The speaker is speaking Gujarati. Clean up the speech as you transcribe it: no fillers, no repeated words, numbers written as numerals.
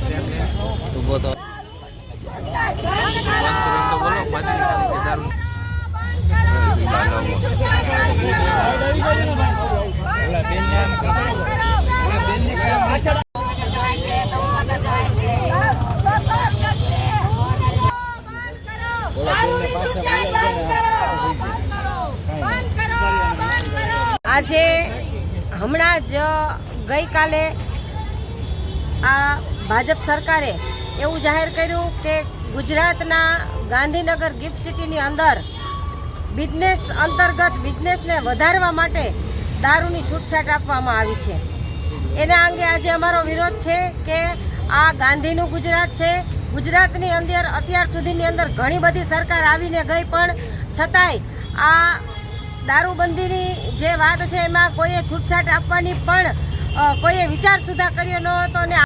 ઉભો તો આજે હમણાં જ ગઈકાલે આ ભાજપ સરકારે એવું જાહેર કર્યું કે ગુજરાતના ગાંધીનગર ગિફ્ટ સિટીની અંદર બિઝનેસ અંતર્ગત બિઝનેસને વધારવા માટે દારૂની છૂટછાટ આપવામાં આવી છે. એના અંગે આજે અમારો વિરોધ છે કે આ ગાંધીનું ગુજરાત છે. ગુજરાતની અંદર અત્યાર સુધીની અંદર ઘણી બધી સરકાર આવીને ગઈ, પણ છતાંય આ દારૂબંધીની જે વાત છે એમાં કોઈએ છૂટછાટ આપવાની પણ કોઈએ વિચાર સુધા કર્યો ન હતો. અને